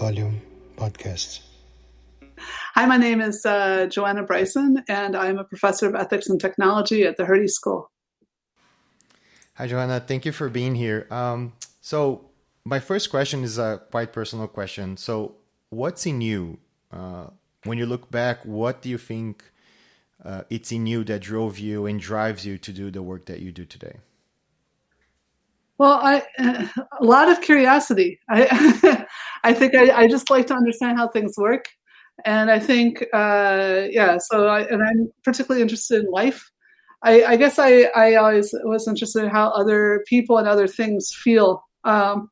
Volume Podcast. Hi, my name is Joanna Bryson, and I'm a professor of ethics and technology at the Hertie School. Hi, Joanna. Thank you for being here. So my first question is a quite personal question. So what's in you? When you look back, what do you think it's in you that drove you and drives you to do the work that you do today? Well, a lot of curiosity. I think I just like to understand how things work. And I think, and I'm particularly interested in life. I guess I always was interested in how other people and other things feel. So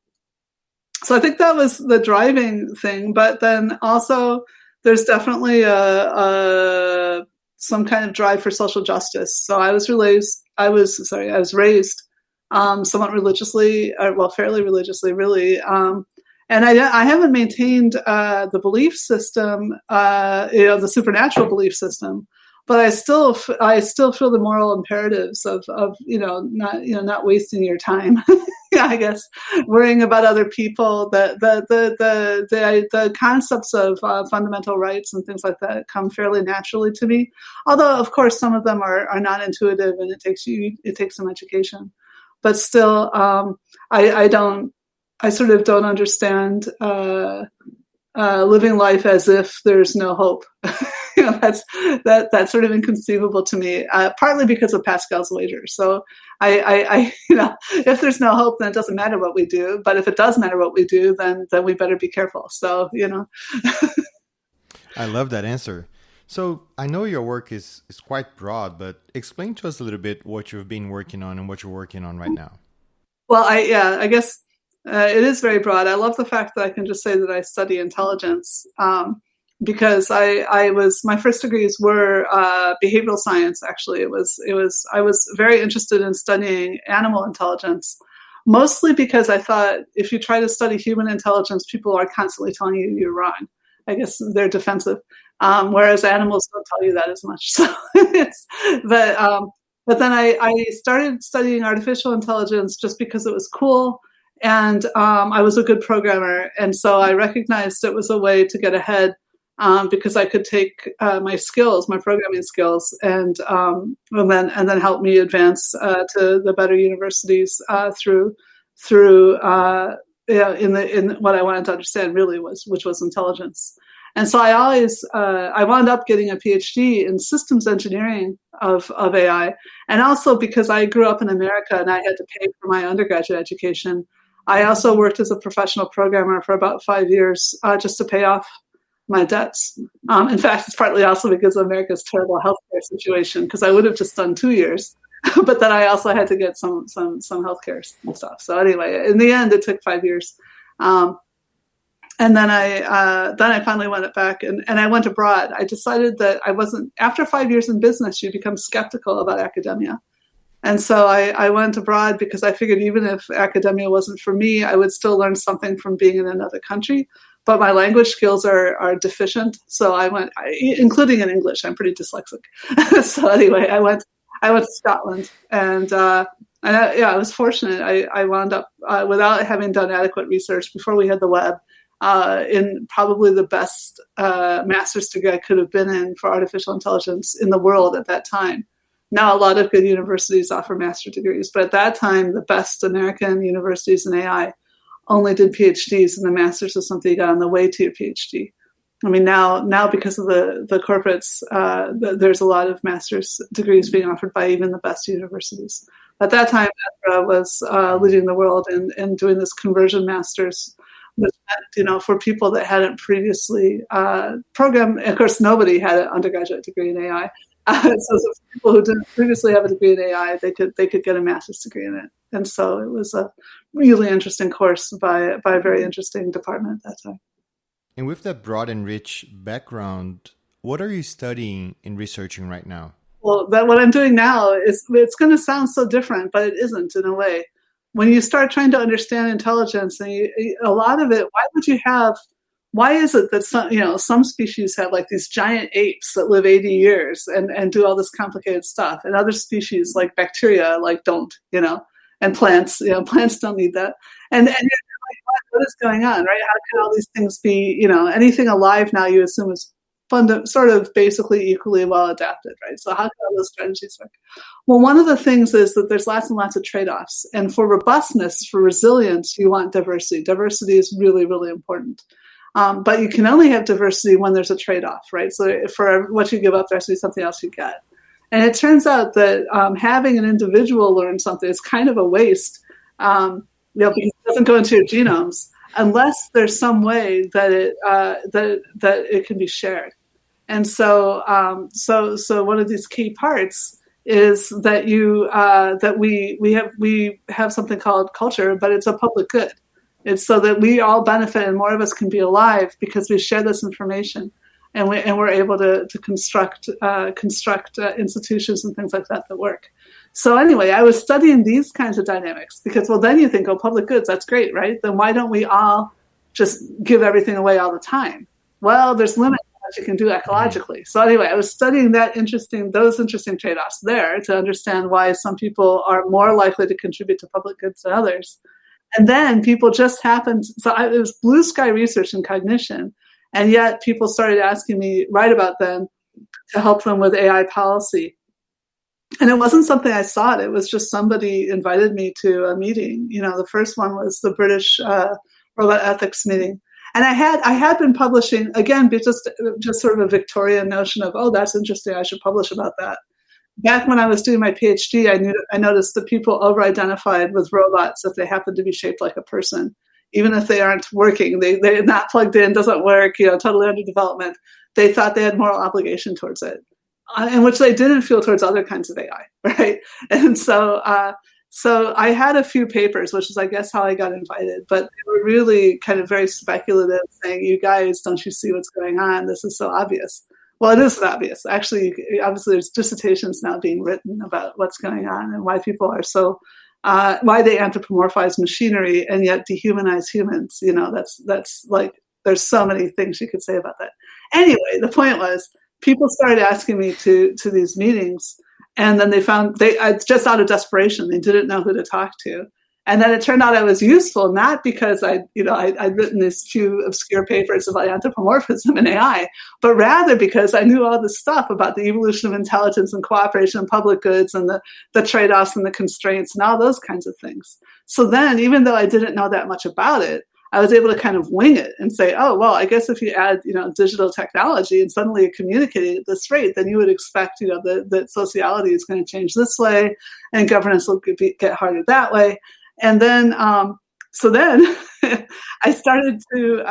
I think that was the driving thing. But then also there's definitely some kind of drive for social justice. So I was raised somewhat religiously, fairly religiously, really. And I haven't maintained the belief system, the supernatural belief system, but I still feel the moral imperatives of not wasting your time. Yeah, I guess worrying about other people, the concepts of fundamental rights and things like that come fairly naturally to me. Although, of course, some of them are not intuitive, and it takes some education. But still, I sort of don't understand living life as if there's no hope. That's sort of inconceivable to me. Partly because of Pascal's wager. So I if there's no hope, then it doesn't matter what we do. But if it does matter what we do, then we better be careful. So I love that answer. So I know your work is quite broad, but explain to us a little bit what you've been working on and what you're working on right now. Well, I guess it is very broad. I love the fact that I can just say that I study intelligence because my first degrees were behavioral science. Actually, I was very interested in studying animal intelligence, mostly because I thought if you try to study human intelligence, people are constantly telling you you're wrong. I guess they're defensive. Whereas animals don't tell you that as much. So but then I started studying artificial intelligence just because it was cool, and I was a good programmer, and so I recognized it was a way to get ahead because I could take my programming skills, and then help me advance to the better universities through in what I wanted to understand really which was intelligence. And so I always I wound up getting a PhD in systems engineering of AI, and also because I grew up in America and I had to pay for my undergraduate education, I also worked as a professional programmer for about 5 years just to pay off my debts. In fact, it's partly also because of America's terrible healthcare situation, because I would have just done 2 years, but then I also had to get some healthcare and stuff. So anyway, in the end, it took 5 years. And then I finally went back and I went abroad. I decided that after 5 years in business, you become skeptical about academia. And so I went abroad because I figured even if academia wasn't for me, I would still learn something from being in another country. But my language skills are deficient. So I went, including in English, I'm pretty dyslexic. So anyway, I went to Scotland, and I was fortunate. I wound up, without having done adequate research before we had the web, in probably the best master's degree I could have been in for artificial intelligence in the world at that time. Now, a lot of good universities offer master's degrees, but at that time, the best American universities in AI only did PhDs, and the master's is something you got on the way to your PhD. I mean, now because of the corporates, there's a lot of master's degrees being offered by even the best universities. At that time, Petra was leading the world in doing this conversion master's, which meant, for people that hadn't previously programmed. Of course, nobody had an undergraduate degree in AI. So for people who didn't previously have a degree in AI, they could get a master's degree in it. And so it was a really interesting course by a very interesting department at that time. And with that broad and rich background, what are you studying and researching right now? Well, what I'm doing now it's going to sound so different, but it isn't in a way. When you start trying to understand intelligence, and a lot of it, why is it that some species have like these giant apes that live 80 years and do all this complicated stuff, and other species like bacteria don't, and plants, plants don't need that. And what is going on, right? How can all these things be, anything alive now you assume is sort of basically equally well adapted, right? So how can all those strategies work? Well, one of the things is that there's lots and lots of trade-offs. And for robustness, for resilience, you want diversity. Diversity is really, really important. But you can only have diversity when there's a trade-off, right? So for what you give up, there has to be something else you get. And it turns out that having an individual learn something is kind of a waste, because it doesn't go into your genomes unless there's some way that it can be shared. And so one of these key parts is that we have something called culture, but it's a public good. It's so that we all benefit and more of us can be alive because we share this information, and we're able to construct institutions and things like that work. So anyway, I was studying these kinds of dynamics because, well, then you think, oh, public goods, that's great, right? Then why don't we all just give everything away all the time? Well, there's limits to what you can do ecologically. So anyway, I was studying those interesting trade-offs there to understand why some people are more likely to contribute to public goods than others. And then people just happened, it was blue sky research in cognition, and yet people started asking me right about then to help them with AI policy. And it wasn't something I sought. It was just somebody invited me to a meeting. The first one was the British robot ethics meeting. And I had been publishing, again, just sort of a Victorian notion of, oh, that's interesting, I should publish about that. Back when I was doing my PhD, I noticed that people over-identified with robots if they happen to be shaped like a person, even if they aren't working. They're not plugged in, doesn't work, totally under development. They thought they had moral obligation towards it, in which they didn't feel towards other kinds of AI, right? And so I had a few papers, which is, I guess, how I got invited, but they were really kind of very speculative, saying, you guys, don't you see what's going on? This is so obvious. Well, it isn't obvious. Actually, obviously, there's dissertations now being written about what's going on and why people are why they anthropomorphize machinery and yet dehumanize humans. That's like, there's so many things you could say about that. Anyway, the point was, people started asking me to these meetings, and then they found just out of desperation, they didn't know who to talk to. And then it turned out I was useful, not because I'd written these few obscure papers about anthropomorphism and AI, but rather because I knew all this stuff about the evolution of intelligence and cooperation and public goods and the trade-offs and the constraints and all those kinds of things. So then, even though I didn't know that much about it, I was able to kind of wing it and say, oh, well, I guess if you add, digital technology and suddenly you're communicating at this rate, then you would expect, that sociality is going to change this way and governance will get harder that way. And then, then I started to,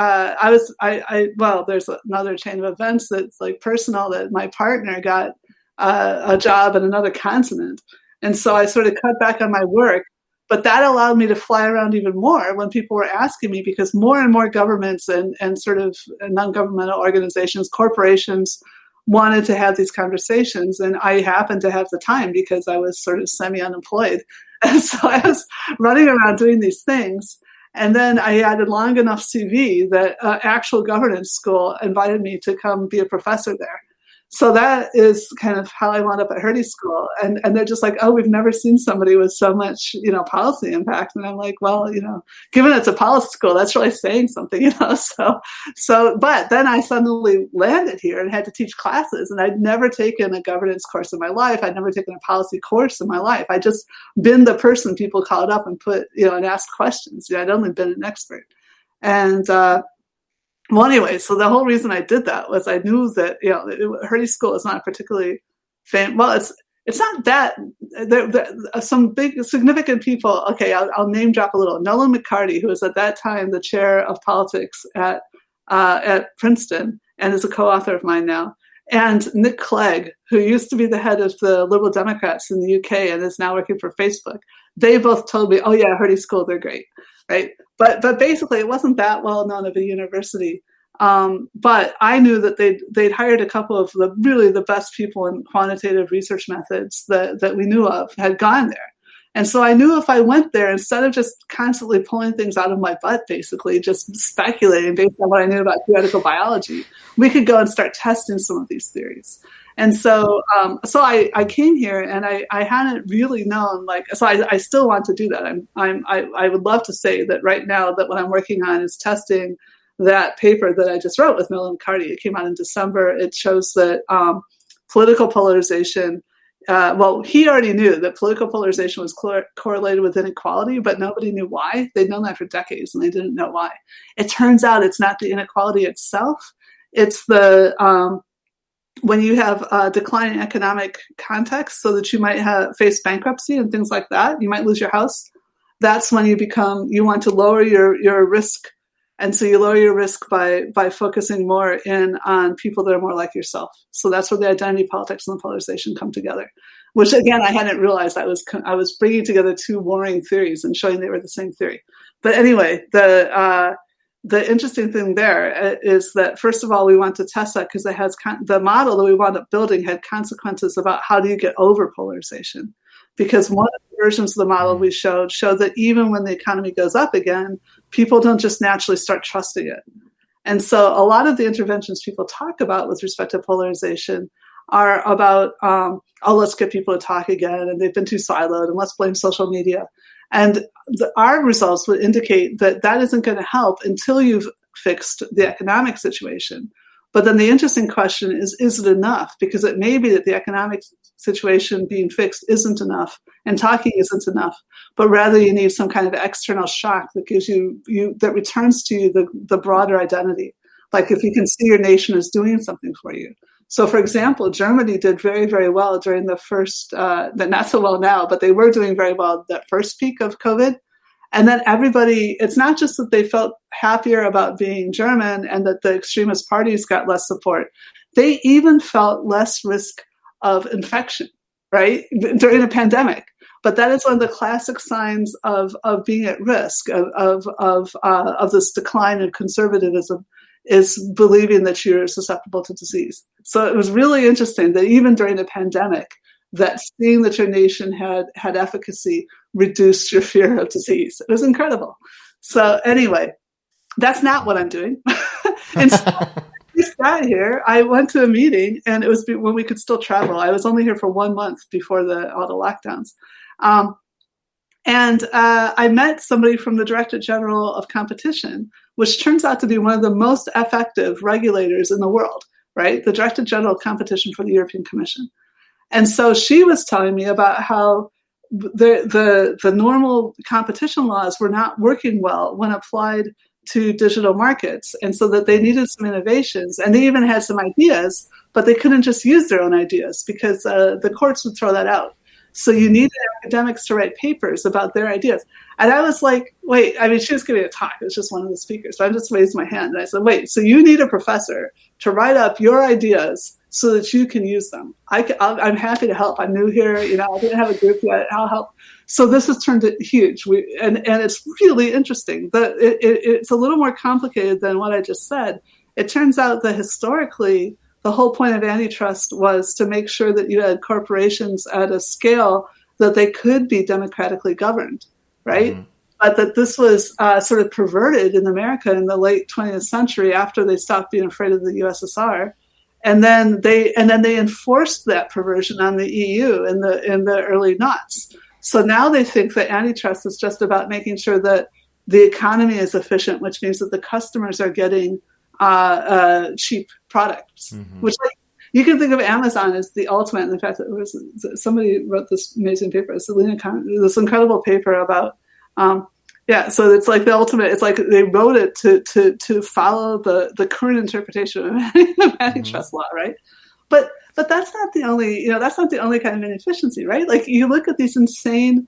there's another chain of events that's like personal, that my partner got a job in another continent. And so I sort of cut back on my work, but that allowed me to fly around even more when people were asking me, because more and more governments and sort of non-governmental organizations, corporations, wanted to have these conversations. And I happened to have the time because I was sort of semi-unemployed. And so I was running around doing these things. And then I had a long enough CV that actual governance school invited me to come be a professor there. So that is kind of how I wound up at Hertie School. And they're just like, oh, we've never seen somebody with so much, policy impact. And I'm like, well, given it's a policy school, that's really saying something, but then I suddenly landed here and had to teach classes. And I'd never taken a governance course in my life. I'd never taken a policy course in my life. I'd just been the person people called up and put, and asked questions. I'd only been an expert. And, well, anyway, so the whole reason I did that was I knew that, Hertie School is not particularly famous. Well, it's not that. There some big, significant people. Okay, I'll name drop a little. Nolan McCarty, who was at that time the chair of politics at Princeton and is a co-author of mine now, and Nick Clegg, who used to be the head of the Liberal Democrats in the UK and is now working for Facebook. They both told me, oh yeah, Hertie School, they're great, right? But basically, it wasn't that well known of a university. But I knew that they'd hired a couple of the best people in quantitative research methods that we knew of had gone there. And so I knew if I went there, instead of just constantly pulling things out of my butt, basically just speculating based on what I knew about theoretical biology, we could go and start testing some of these theories. And so, I came here, and I hadn't really known, like, so I still want to do that. I would love to say that right now that what I'm working on is testing that paper that I just wrote with Miller McCarty. It came out in December. It shows that political polarization, well, he already knew that political polarization was correlated with inequality, but nobody knew why. They'd known that for decades, and they didn't know why. It turns out it's not the inequality itself. It's the when you have a declining economic context, so that you might face bankruptcy and things like that, you might lose your house. That's when you want to lower your risk. And so you lower your risk by focusing more in on people that are more like yourself. So that's where the identity politics and the polarization come together, which, again, I hadn't realized. I was bringing together two warring theories and showing they were the same theory. But anyway, the interesting thing there is that, first of all, we want to test that because it has the model that we wound up building had consequences about how do you get over polarization. Because one of the versions of the model we showed that even when the economy goes up again, people don't just naturally start trusting it. And so a lot of the interventions people talk about with respect to polarization are about, let's get people to talk again, and they've been too siloed, and let's blame social media. And our results would indicate that isn't going to help until you've fixed the economic situation. But then the interesting question is it enough? Because it may be that the economic situation being fixed isn't enough, and talking isn't enough, but rather you need some kind of external shock that gives you that returns to you the broader identity. Like if you can see your nation as doing something for you. So, for example, Germany did very, very well during the first, not so well now, but they were doing very well that first peak of COVID. And then everybody, it's not just that they felt happier about being German and that the extremist parties got less support. They even felt less risk of infection, right, during a pandemic. But that is one of the classic signs of being at risk of this decline in conservatism, is believing that you're susceptible to disease. So it was really interesting that even during the pandemic, that seeing that your nation had efficacy reduced your fear of disease. It was incredible. So anyway, that's not what I'm doing. Instead, I got here, I went to a meeting, and it was when we could still travel. I was only here for 1 month before all the lockdowns. And I met somebody from the Director General of Competition, which turns out to be one of the most effective regulators in the world, right? The Director General of Competition for the European Commission. And so she was telling me about how the normal competition laws were not working well when applied to digital markets, and so that they needed some innovations. And they even had some ideas, but they couldn't just use their own ideas because the courts would throw that out. So you needed academics to write papers about their ideas. And I was like, wait, I mean, she was giving a talk. It was just one of the speakers. So I just raised my hand and I said, wait, so you need a professor to write up your ideas so that you can use them. I'm happy to help. I'm new here. I didn't have a group yet. I'll help. So this has turned it huge. And it's really interesting. It's a little more complicated than what I just said. It turns out that historically, the whole point of antitrust was to make sure that you had corporations at a scale that they could be democratically governed, right? Mm-hmm. But that this was sort of perverted in America in the late 20th century after they stopped being afraid of the USSR. And then they enforced that perversion on the EU in the early noughts. So now they think that antitrust is just about making sure that the economy is efficient, which means that the customers are getting cheap products, mm-hmm. which you can think of Amazon as the ultimate. In the fact that somebody wrote this amazing paper, Selena Kahn, this incredible paper about, so it's like the ultimate. It's like they wrote it to follow the current interpretation of antitrust mm-hmm. law, right? But that's not the only, that's not the only kind of inefficiency, right? Like you look at these insane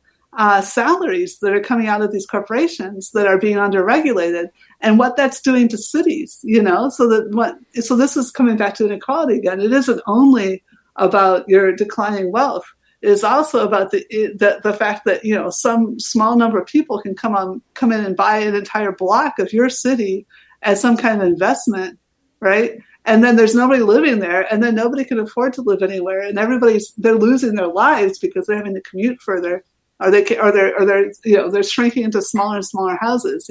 salaries that are coming out of these corporations that are being under-regulated, and what that's doing to cities, so this is coming back to inequality again. It isn't only about your declining wealth. It is also about the fact that, some small number of people can come in and buy an entire block of your city as some kind of investment, right? And then there's nobody living there, and then nobody can afford to live anywhere, and they're losing their lives because they're having to commute further. They're shrinking into smaller and smaller houses,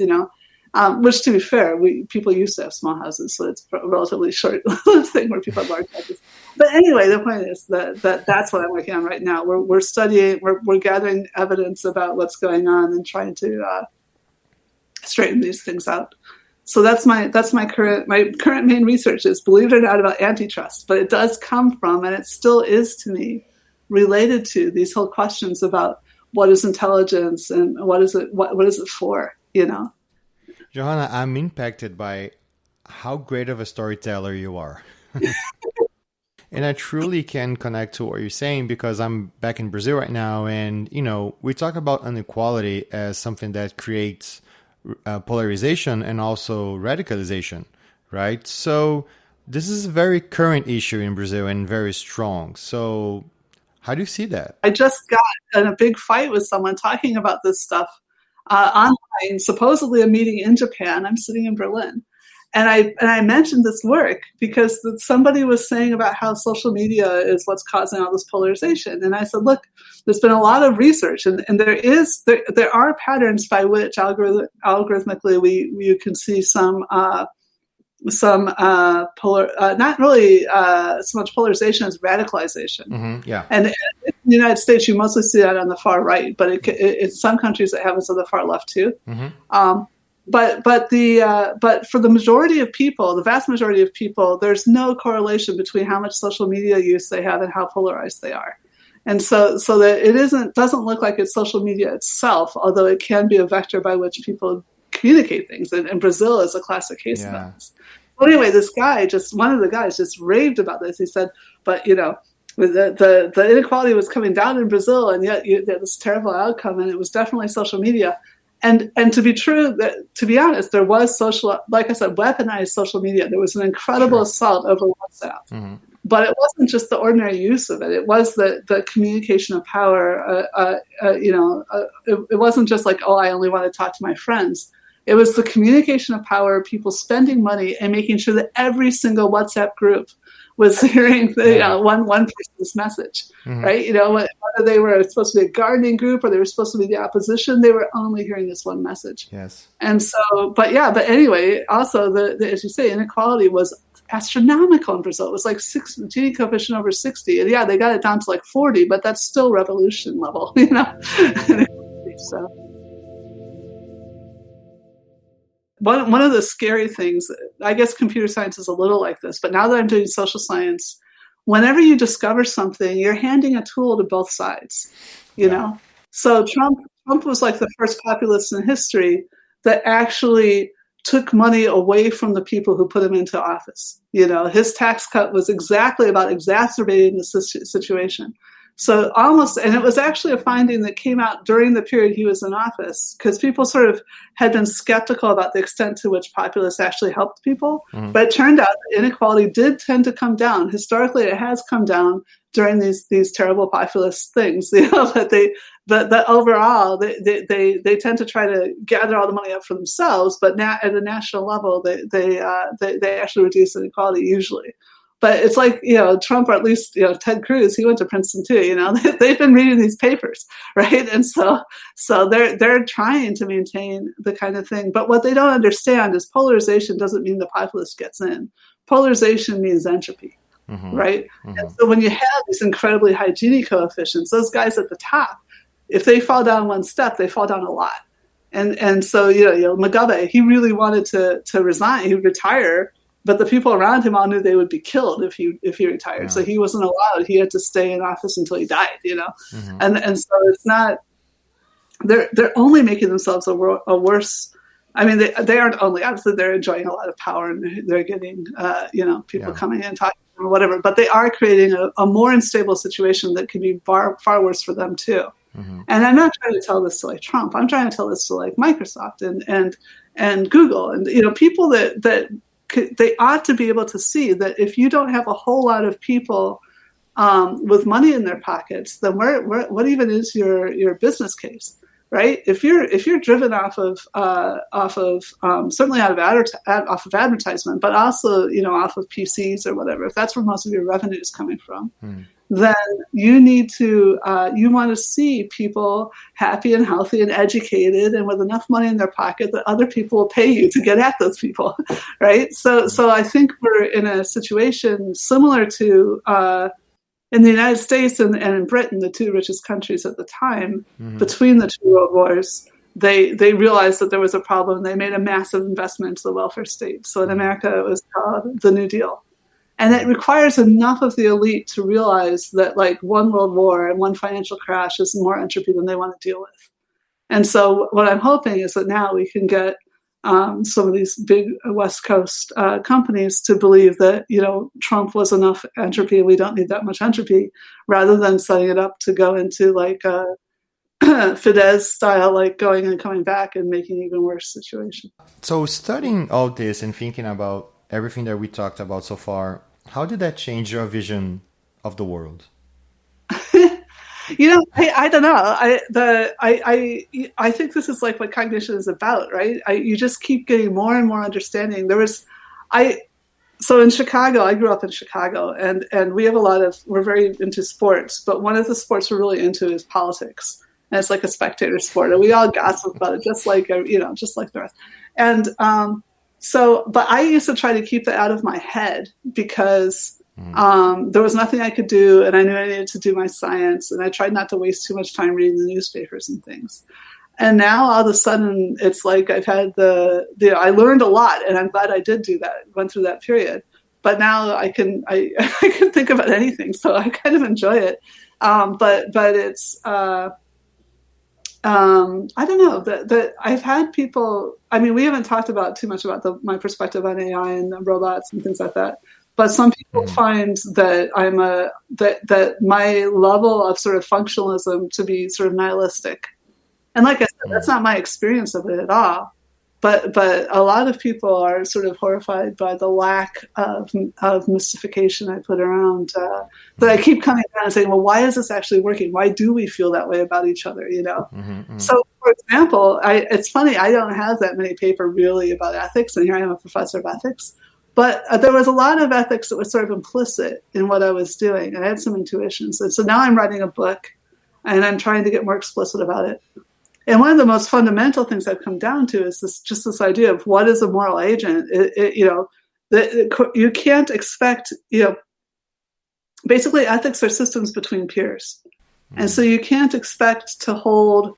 Which, to be fair, people used to have small houses, so it's a relatively short thing where people have large houses. But anyway, the point is that's what I'm working on right now. We're studying, we're gathering evidence about what's going on and trying to straighten these things out. So that's my current main research is, believe it or not, about antitrust. But it does come from, and it still is to me, related to these whole questions about what is intelligence and what is it for, you know. Johanna, I'm impacted by how great of a storyteller you are. And I truly can connect to what you're saying, because I'm back in Brazil right now. And, you know, we talk about inequality as something that creates polarization and also radicalization, right? So this is a very current issue in Brazil and very strong. So how do you see that? I just got in a big fight with someone talking about this stuff online, supposedly a meeting in Japan. I'm sitting in Berlin. And I mentioned this work because somebody was saying about how social media is what's causing all this polarization. And I said, look, there's been a lot of research, and there are patterns by which algorithmically you can see not really so much polarization as radicalization. Mm-hmm, yeah. And in the United States, you mostly see that on the far right, but in some countries it happens on the far left too. Mm-hmm. But for the majority of people, the vast majority of people, there's no correlation between how much social media use they have and how polarized they are. And so that it doesn't look like it's social media itself, although it can be a vector by which people communicate things. And Brazil is a classic case of that. Well, anyway, one of the guys just raved about this. He said, but, you know, the inequality was coming down in Brazil, and yet you had this terrible outcome, and it was definitely social media. And to be honest, there was like I said, weaponized social media. There was an incredible assault over WhatsApp. Mm-hmm. But it wasn't just the ordinary use of it. It was the communication of power. It wasn't just like, oh, I only want to talk to my friends. It was the communication of power, people spending money and making sure that every single WhatsApp group was hearing one person's message, mm-hmm. right? You know, whether they were supposed to be a gardening group or they were supposed to be the opposition, they were only hearing this one message. Yes. And so, but anyway, also as you say, inequality was astronomical in Brazil. It was like Gini coefficient over 60. And yeah, they got it down to like 40, but that's still revolution level, you know? So. One of the scary things, I guess computer science is a little like this, but now that I'm doing social science, whenever you discover something, you're handing a tool to both sides, you know? So Trump was like the first populist in history that actually took money away from the people who put him into office. You know, his tax cut was exactly about exacerbating the situation. So and it was actually a finding that came out during the period he was in office, because people sort of had been skeptical about the extent to which populists actually helped people. Mm-hmm. But it turned out that inequality did tend to come down. Historically, it has come down during these terrible populist things. You know, that overall they tend to try to gather all the money up for themselves, but now at a national level, they actually reduce inequality usually. But it's like, you know, Trump, or at least, you know, Ted Cruz, he went to Princeton too, you know, they've been reading these papers, right? And so they're trying to maintain the kind of thing. But what they don't understand is polarization doesn't mean the populist gets in. Polarization means entropy, mm-hmm. right? Mm-hmm. And so when you have these incredibly high Gini coefficients, those guys at the top, if they fall down one step, they fall down a lot. And so, you know, Mugabe, he really wanted to resign, he would retire. But the people around him all knew they would be killed if he retired. Yeah. So he wasn't allowed. He had to stay in office until he died, you know? Mm-hmm. And so it's not, they're only making themselves a worse, I mean, they aren't only, obviously they're enjoying a lot of power and they're getting, people coming in and talking or whatever, but they are creating a more unstable situation that could be far, far worse for them too. Mm-hmm. And I'm not trying to tell this to like Trump. I'm trying to tell this to like Microsoft and Google and, you know, people that they ought to be able to see that if you don't have a whole lot of people with money in their pockets, then what even is your business case, right? If you're driven off of certainly off of advertisement, but also, you know, off of PCs or whatever, if that's where most of your revenue is coming from, then you need to, you want to see people happy and healthy and educated and with enough money in their pocket that other people will pay you to get at those people, right? So I think we're in a situation similar to in the United States and in Britain, the two richest countries at the time, between the two world wars, they realized that there was a problem. They made a massive investment into the welfare state. So in America, it was called the New Deal. And it requires enough of the elite to realize that like one world war and one financial crash is more entropy than they want to deal with. And so what I'm hoping is that now we can get some of these big West Coast companies to believe that, Trump was enough entropy and we don't need that much entropy, rather than setting it up to go into like Fidesz style, like going and coming back and making an even worse situation. So studying all this and thinking about everything that we talked about so far, how did that change your vision of the world? I don't know. I think this is like what cognition is about, right? You just keep getting more and more understanding. So in Chicago, I grew up in Chicago, and we have we're very into sports, but one of the sports we're really into is politics. And it's like a spectator sport, and we all gossip about it, just like the rest. And but I used to try to keep that out of my head because there was nothing I could do, and I knew I needed to do my science, and I tried not to waste too much time reading the newspapers and things. And now all of a sudden, it's like I've had I learned a lot, and I'm glad I did do that, went through that period. But now I can think about anything, so I kind of enjoy it. But it's I don't know that I've had people. I mean, we haven't talked about too much about my perspective on AI and robots and things like that. But some people find that that my level of sort of functionalism to be sort of nihilistic. And like I said, that's not my experience of it at all. But a lot of people are sort of horrified by the lack of mystification I put around. That I keep coming down and saying, well, why is this actually working? Why do we feel that way about each other? So, for example, it's funny, I don't have that many papers really about ethics, and here I am a professor of ethics. But there was a lot of ethics that was sort of implicit in what I was doing. I had some intuitions. And so now I'm writing a book, and I'm trying to get more explicit about it. And one of the most fundamental things I've come down to is this idea of what is a moral agent. You can't expect, basically ethics are systems between peers. And so you can't expect to hold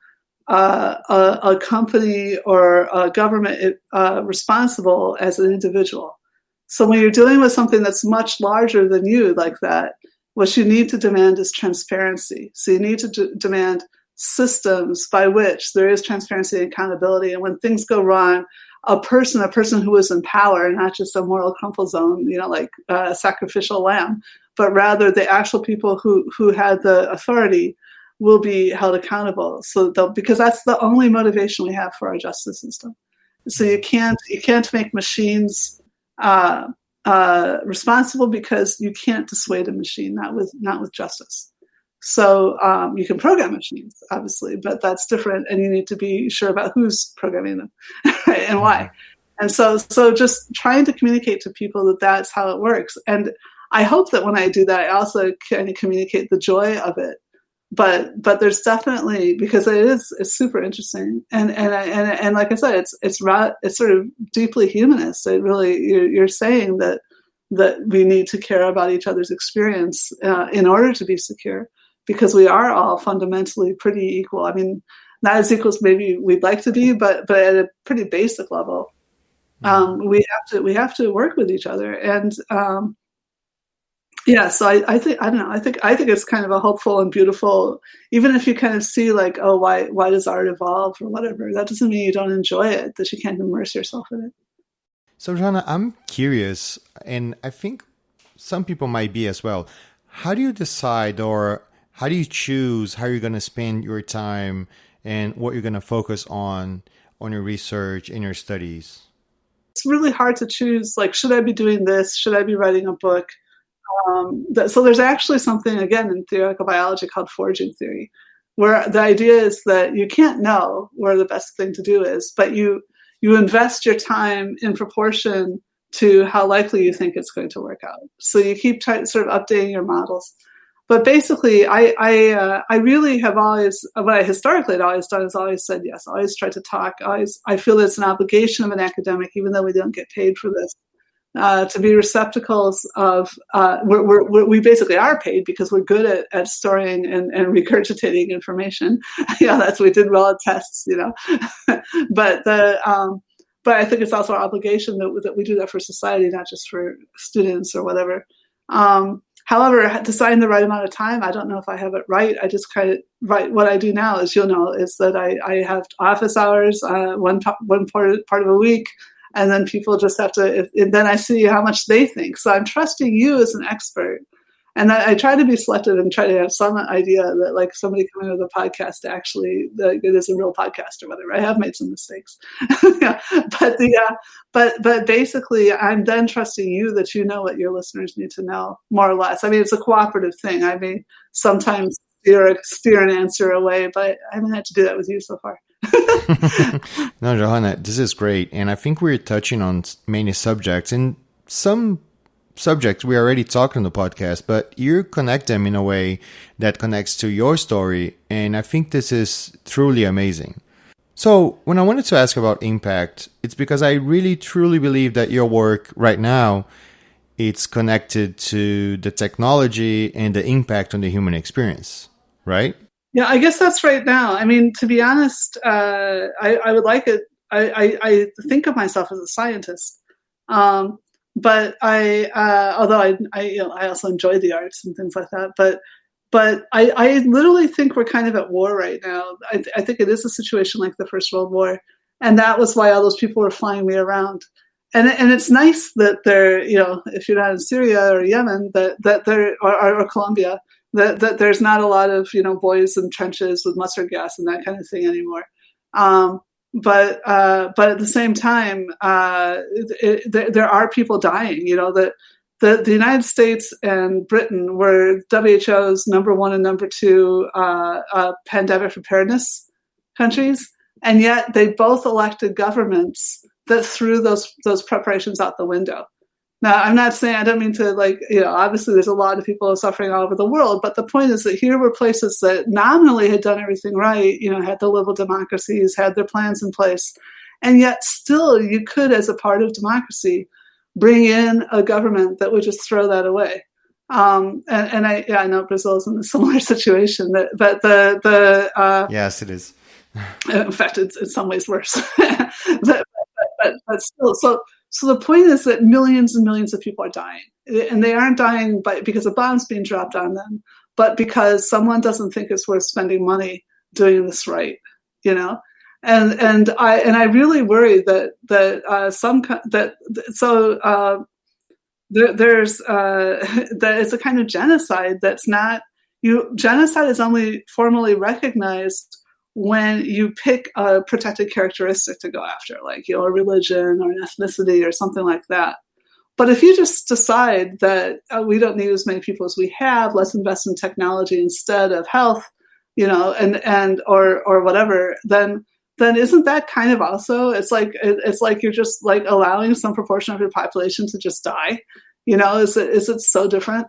a company or a government responsible as an individual. So when you're dealing with something that's much larger than you like that, what you need to demand is transparency. So you need to demand systems by which there is transparency and accountability. And when things go wrong, a person who is in power, not just a moral crumple zone, like a sacrificial lamb, but rather the actual people who had the authority will be held accountable. So because that's the only motivation we have for our justice system. So you can't make machines responsible, because you can't dissuade a machine, not with justice. So you can program machines, obviously, but that's different, and you need to be sure about who's programming them and why. And so just trying to communicate to people that that's how it works. And I hope that when I do that, I also kind of communicate the joy of it. But there's definitely, because it's super interesting, and like I said, it's sort of deeply humanist. It really, you're saying that we need to care about each other's experience in order to be secure, because we are all fundamentally pretty equal. I mean, not as equal as maybe we'd like to be, but at a pretty basic level, we have to work with each other. And so I think it's kind of a hopeful and beautiful, even if you kind of see like, oh, why does art evolve or whatever, that doesn't mean you don't enjoy it, that you can't immerse yourself in it. So Johanna, I'm curious, and I think some people might be as well. How do you decide, or how do you choose how you're going to spend your time and what you're going to focus on your research and your studies? It's really hard to choose, like, should I be doing this? Should I be writing a book? So there's actually something, again, in theoretical biology called foraging theory, where the idea is that you can't know where the best thing to do is, but you invest your time in proportion to how likely you think it's going to work out. So you keep sort of updating your models. But basically, I really have always, what I historically had always done is always said yes, always tried to talk. Always, I feel it's an obligation of an academic, even though we don't get paid for this, to be receptacles of, we basically are paid because we're good at storing and regurgitating information. That's, we did well at tests, but but I think it's also our obligation that we do that for society, not just for students or whatever. However, deciding the right amount of time, I don't know if I have it right. I just kind of what I do now, as you'll know, is that I have office hours, one part of a week, and then people just have to, and then I see how much they think. So I'm trusting you as an expert. And I try to be selective and try to have some idea that, like, somebody coming with a podcast actually, it is a real podcast or whatever. I have made some mistakes, but basically, I'm then trusting you that you know what your listeners need to know, more or less. I mean, it's a cooperative thing. I mean, sometimes steer an answer away, but I haven't had to do that with you so far. No, Johanna, this is great, and I think we're touching on many subjects, and some subjects we already talked on the podcast, but you connect them in a way that connects to your story, and I think this is truly amazing. So when I wanted to ask about impact, it's because I really truly believe that your work right now, it's connected to the technology and the impact on the human experience, right? Yeah, I guess that's right now. I mean, to be honest, I would like it. I think of myself as a scientist. But although I also enjoy the arts and things like that, but I literally think we're kind of at war right now. I think it is a situation like the First World War, and that was why all those people were flying me around. And it's nice that they're, if you're not in Syria or Yemen, that there or Colombia, that there's not a lot of boys in trenches with mustard gas and that kind of thing anymore. But at the same time, there are people dying. The United States and Britain were WHO's #1 and #2 pandemic preparedness countries, and yet they both elected governments that threw those preparations out the window. Now, I'm not saying, I don't mean to obviously there's a lot of people suffering all over the world, but the point is that here were places that nominally had done everything right, had the liberal democracies, had their plans in place, and yet still you could, as a part of democracy, bring in a government that would just throw that away. And I know Brazil is in a similar situation, but yes, it is. In fact, it's in some ways worse. but still, so the point is that millions and millions of people are dying, and they aren't dying because a bomb's being dropped on them, but because someone doesn't think it's worth spending money doing this right, And I really worry that it's a kind of genocide that's not. Genocide is only formally recognized when you pick a protected characteristic to go after, like a religion or an ethnicity or something like that. But if you just decide that we don't need as many people as we have, let's invest in technology instead of health, or whatever, then isn't that kind of also? It's like you're just like allowing some proportion of your population to just die. Is it so different?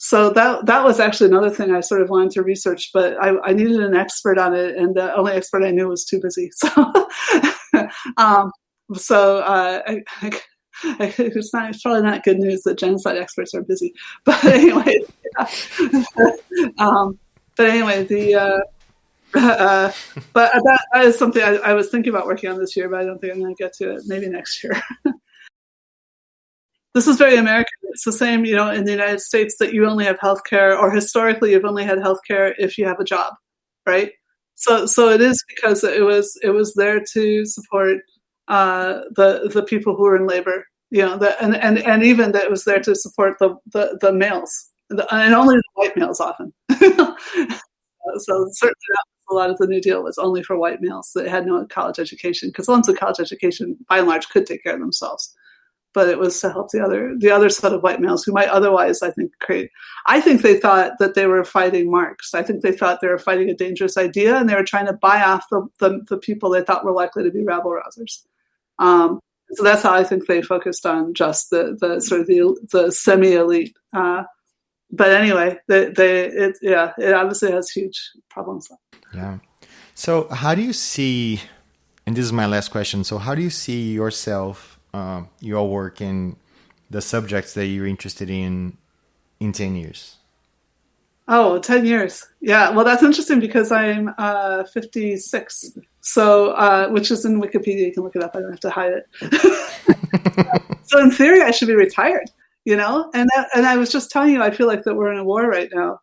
So that was actually another thing I sort of wanted to research, but I needed an expert on it, and the only expert I knew was too busy. It's probably not good news that genocide experts are busy. But anyway, but that is something I was thinking about working on this year, but I don't think I'm going to get to it. Maybe next year. This is very American. It's the same, in the United States, that you only have healthcare, or historically you've only had healthcare if you have a job, right? So it is because it was there to support the people who were in labor, and even that it was there to support the males, and only the white males often. So certainly a lot of the New Deal was only for white males that had no college education, because the ones with college education, by and large, could take care of themselves. But it was to help the other set of white males who might otherwise, I think, I think they thought that they were fighting Marx. I think they thought they were fighting a dangerous idea, and they were trying to buy off the people they thought were likely to be rabble rousers. So that's how I think they focused on just the sort of the semi-elite. but anyway, it obviously has huge problems. Yeah. So how do you see, and this is my last question, so how do you see yourself, your work in the subjects that you're interested in 10 years? Oh, 10 years. Yeah. Well, that's interesting because I'm 56. So, which is in Wikipedia. You can look it up. I don't have to hide it. So in theory, I should be retired, and I was just telling you, I feel like that we're in a war right now.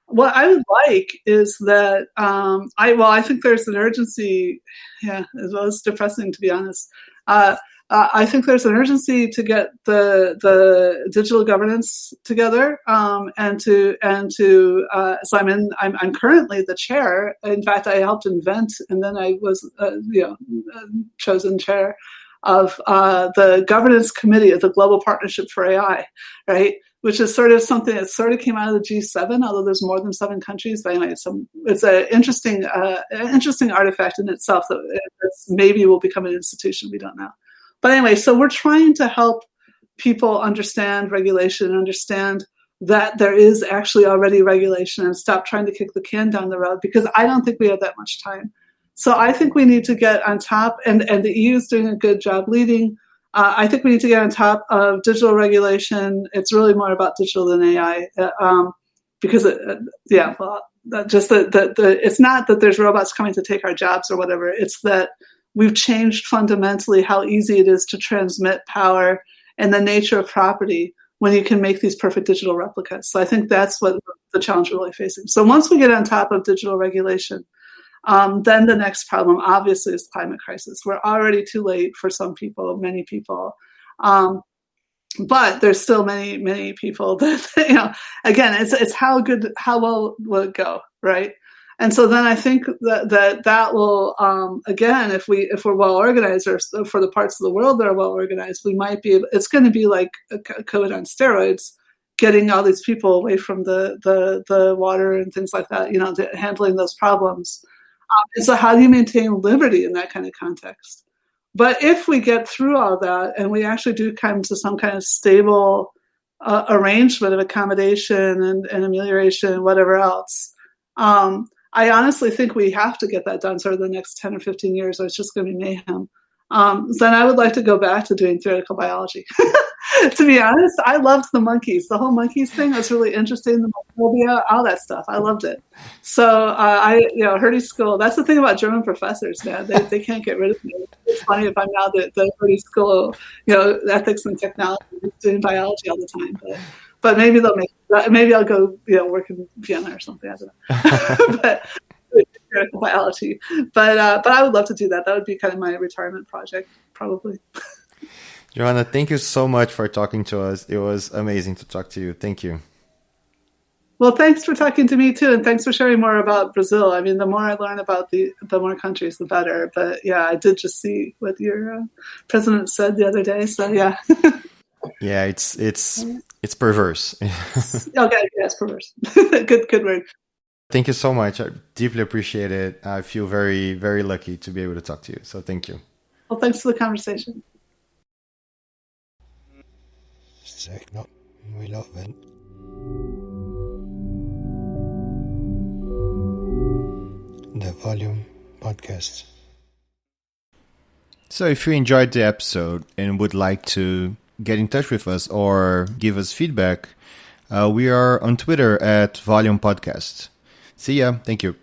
What I would like is that, I think there's an urgency. Yeah. As well as depressing, to be honest. I think there's an urgency to get the digital governance together, and to so I'm currently the chair. In fact, I helped invent, and then I was chosen chair of the governance committee of the Global Partnership for AI, right? Which is sort of something that sort of came out of the G7, although there's more than 7 countries. But anyway, it's an interesting artifact in itself that maybe will become an institution. We don't know. But anyway, so we're trying to help people understand regulation and understand that there is actually already regulation, and stop trying to kick the can down the road, because I don't think we have that much time. So I think we need to get on top, and the EU is doing a good job leading. I think we need to get on top of digital regulation. It's really more about digital than AI, because it's not that there's robots coming to take our jobs or whatever. It's that we've changed fundamentally how easy it is to transmit power and the nature of property when you can make these perfect digital replicas. So I think that's what the challenge we're really facing. So once we get on top of digital regulation, then the next problem, obviously, is the climate crisis. We're already too late for some people, many people. But there's still many, many people that, again, it's how well will it go, right? And so then I think that will, again, if we're well organized, or for the parts of the world that are well organized, we might be able, it's going to be like COVID on steroids, getting all these people away from the water and things like that, handling those problems. And so how do you maintain liberty in that kind of context? But if we get through all that and we actually do come to some kind of stable arrangement of accommodation and amelioration, whatever else, I honestly think we have to get that done sort of the next 10 or 15 years, or it's just going to be mayhem. Then I would like to go back to doing theoretical biology. To be honest, I loved the monkeys. The whole monkeys thing was really interesting. The microbia, all that stuff. I loved it. So Hertie School, that's the thing about German professors, man. They can't get rid of me. It's funny if I'm now the Hertie School, ethics and technology, doing biology all the time. But maybe maybe I'll go, work in Vienna or something. I don't know. But theoretical biology. But I would love to do that. That would be kind of my retirement project, probably. Johanna, thank you so much for talking to us. It was amazing to talk to you. Thank you. Well, thanks for talking to me too, and thanks for sharing more about Brazil. I mean, the more I learn about the more countries, the better. But yeah, I did just see what your president said the other day. So yeah. Yeah, it's perverse. Okay, yes, perverse. Good word. Thank you so much. I deeply appreciate it. I feel very, very lucky to be able to talk to you. So thank you. Well, thanks for the conversation. Säkert we love it. The Volume Podcast. So if you enjoyed the episode and would like to get in touch with us or give us feedback, we are on Twitter at Volume Podcast. See ya. Thank you.